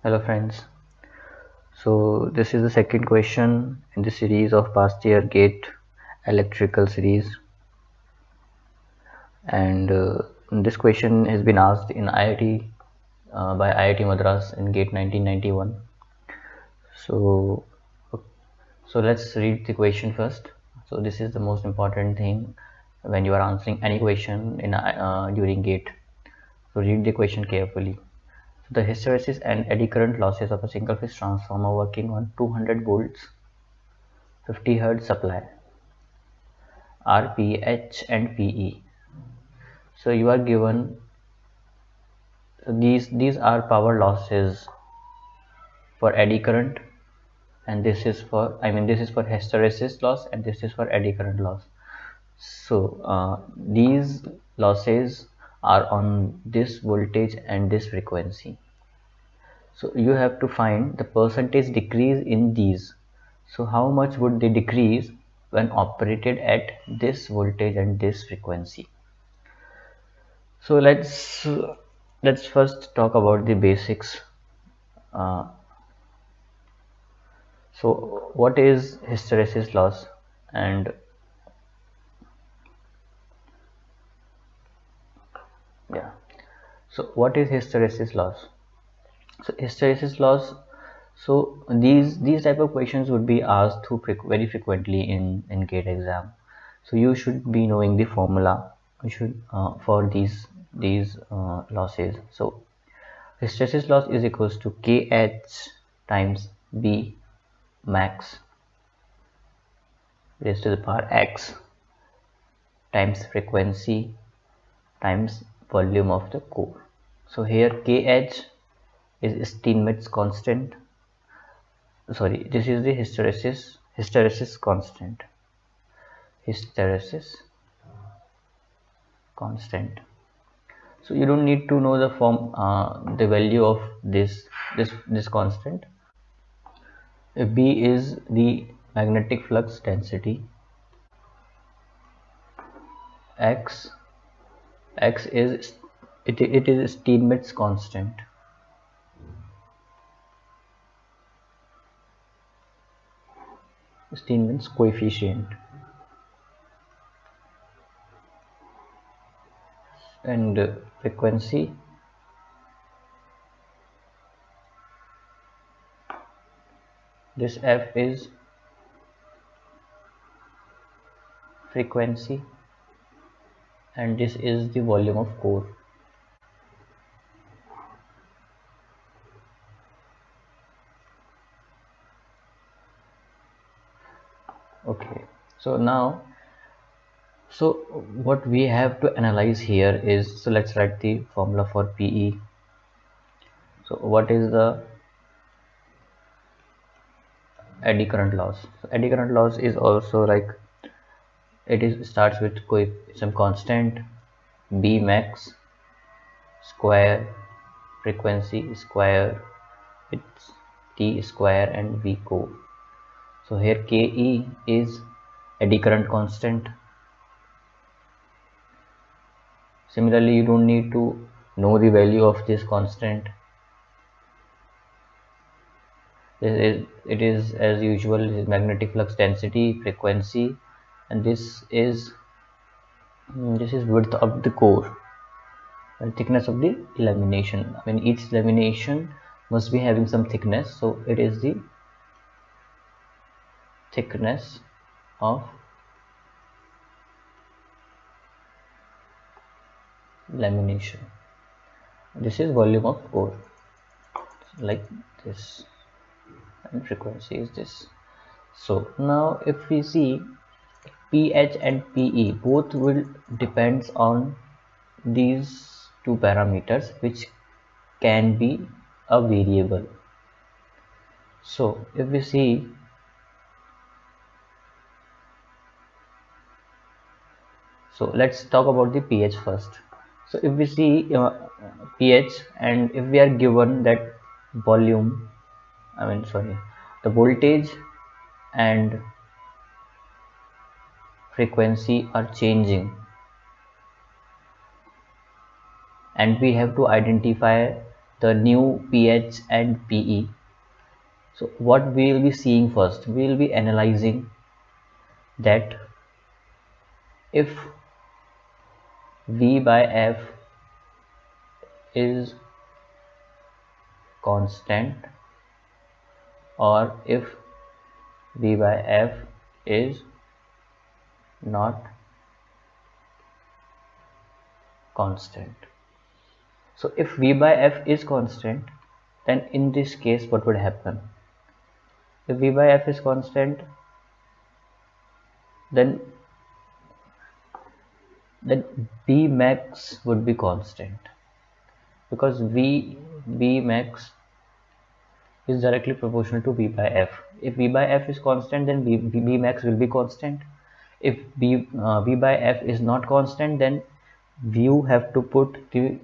Hello friends. So this is the second question in the series of past year GATE electrical series, and this question has been asked in IIT by IIT Madras in GATE 1991. So let's read the question first. So this is the most important thing when you are answering any question in during GATE. So read the question carefully. The hysteresis and eddy current losses of a single phase transformer working on 200 volts 50 Hz supply are H and PE. So you are given, so these are power losses for eddy current, and this is for this is for hysteresis loss, and this is for eddy current loss. So these losses are on this voltage and this frequency. So you have to find the percentage decrease in these. So how much would they decrease when operated at this voltage and this frequency? So let's first talk about the basics. Uh, so what is hysteresis loss? And yeah, so what is hysteresis loss? So hysteresis loss. So these type of questions would be asked very frequently in GATE exam. So you should be knowing the formula. You should for these losses. So hysteresis loss is equals to KH times B max raised to the power x times frequency times volume of the core. So here KH is Steinmetz constant. Sorry, this is the hysteresis constant. Hysteresis constant. So you don't need to know the value of this constant. If B is the magnetic flux density, x is it is Steinmetz constant. Steinmetz coefficient, and frequency this F is frequency, and this is the volume of core. Okay, so now, so what we have to analyze here is, so let's write the formula for PE. So what is the eddy current loss? So eddy current loss is also like, it is starts with some constant B max square frequency square, it's T square and V core. So here KE is eddy current constant. Similarly, you don't need to know the value of this constant. It is as usual, is magnetic flux density, frequency, and this is width of the core and thickness of the lamination. Each lamination must be having some thickness, so it is the thickness of lamination. This is volume of core, like this, and frequency is this. So now if we see, pH and PE both will depends on these two parameters, which can be a variable. So if we see, so let's talk about the pH first. So if we see pH, and if we are given that volume, the voltage and frequency are changing, and we have to identify the new pH and PE. So what we will be seeing first, we will be analyzing that if V by F is constant or if V by F is not constant. So if V by F is constant, then in this case what would happen? If V by F is constant, then B max would be constant, because V max is directly proportional to V by F. If V by F is constant, then B max will be constant. If V by F is not constant, then you have to put the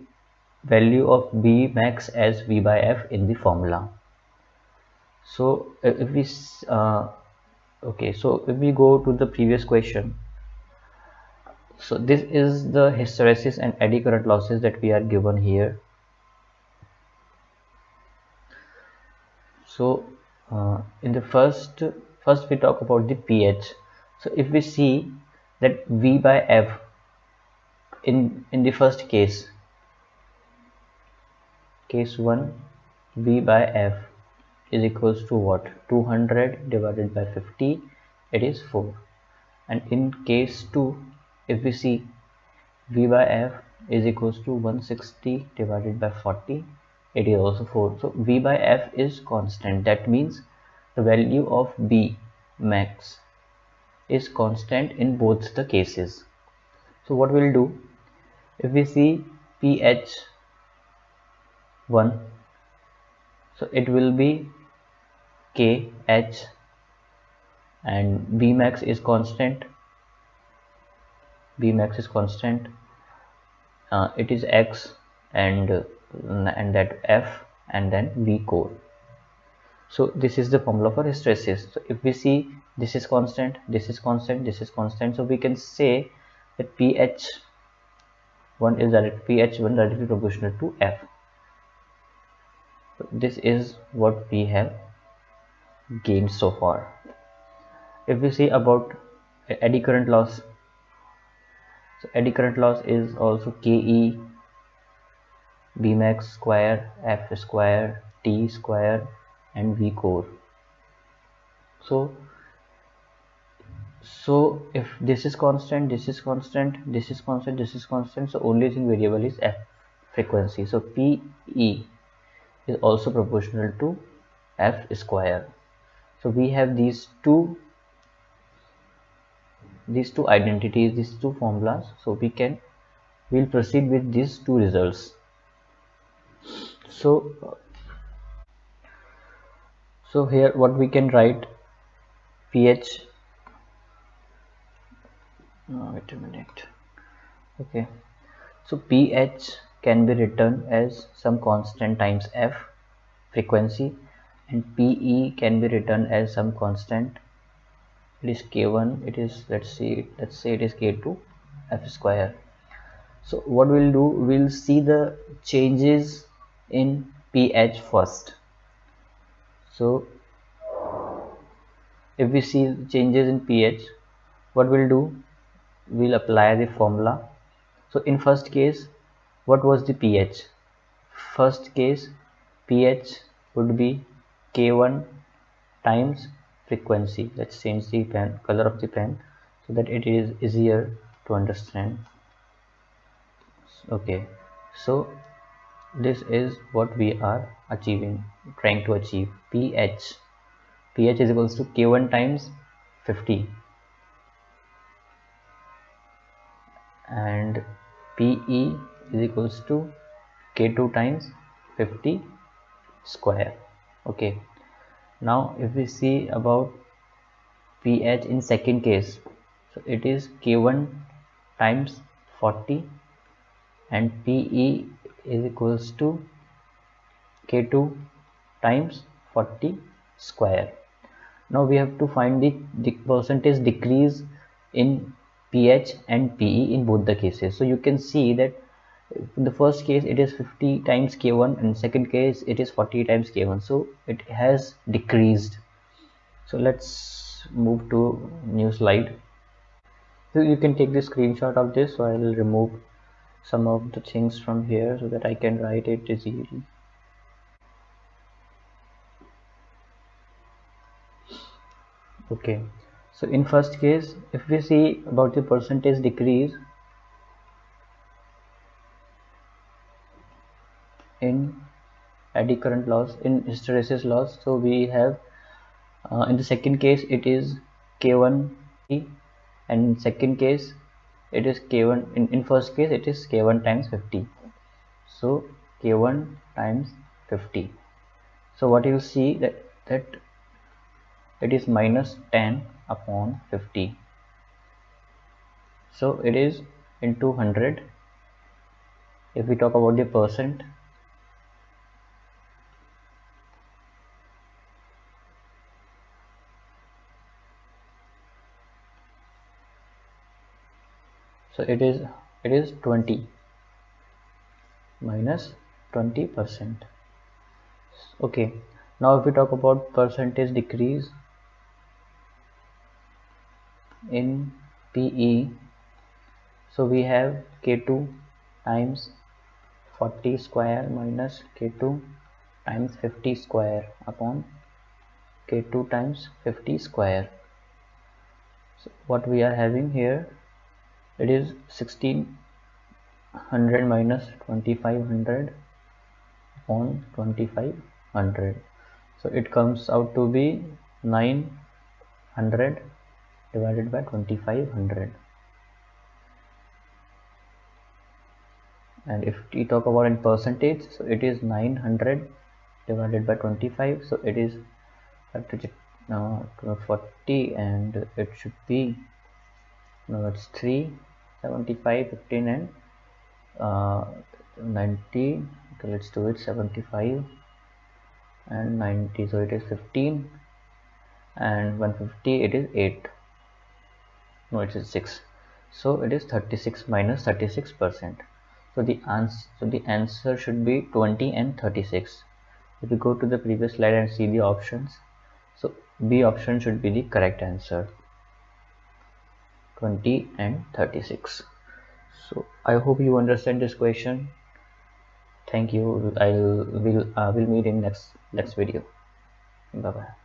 value of B max as V by F in the formula. So if we okay, so if we go to the previous question, so this is the hysteresis and eddy current losses that we are given here. So in the first we talk about the pH. So if we see that V by F in the first case 1, V by F is equals to what? 200 divided by 50, it is 4. And in case 2, if we see V by F is equals to 160 divided by 40, it is also 4. So V by F is constant. That means the value of B max is constant in both the cases. So what we'll do, if we see pH 1, so it will be KH and B max is constant. B max is constant. It is X and that F and then V core. So this is the formula for hysteresis. So if we see this is constant, this is constant, this is constant, so we can say that pH1 is directly proportional to F. So this is what we have gained so far. If we see about eddy current loss, so eddy current loss is also Ke B max square F square T square and V core. So if this is constant, this is constant, this is constant, this is constant, so only thing variable is F frequency. So PE is also proportional to F square. So we have these two identities, these two formulas, so we'll proceed with these two results. So here what we can write, pH, wait a minute, okay, so pH can be written as some constant times F frequency, and PE can be written as some constant. It is K1, it is, let's say it is K2 F square. So what we'll do, we'll see the changes in pH first. So if we see changes in pH, what we'll do, we'll apply the formula. So in first case, what was the pH? First case pH would be K1 times frequency. Let's change the pen color of the pen so that it is easier to understand. Okay, so this is what we are trying to achieve. pH is equals to K1 times 50 and PE is equals to K2 times 50 square. Okay, now if we see about pH in second case, so it is K1 times 40 and PE is equals to K2 times 40 square. Now we have to find the percentage decrease in pH and PE in both the cases. So you can see that In the first case it is 50 times k1, and second case it is 40 times k1, so it has decreased. So let's move to new slide. So you can take the screenshot of this, so I will remove some of the things from here so that I can write it easily. Okay, so in first case, if we see about the percentage decrease in eddy current loss, in hysteresis loss, so we have in the second case it is k1, and in second case it is k1, in first case it is k1 times 50, so k1 times 50. So what you will see that it is minus 10 upon 50, so it is into 100. If we talk about the percent, so it is 20 minus 20%. Okay, now if we talk about percentage decrease in PE, so we have K2 times 40 square minus K2 times 50 square upon K2 times 50 square. So what we are having here, it is 1600 minus 2500 upon 2500. So it comes out to be 900 divided by 2500. And if we talk about in percentage, so it is 900 divided by 25, so it is 40, and it should be, no, it's 3, 75, 15 and 90. Okay, let's do it. 75 and 90, so it is 15, and 150 it is 8, no, it is 6, so it is 36 minus 36%. So the answer should be 20 and 36. If you go to the previous slide and see the options, so B option should be the correct answer, 20 and 36. So I hope you understand this question. Thank you. We'll meet in next video. Bye bye.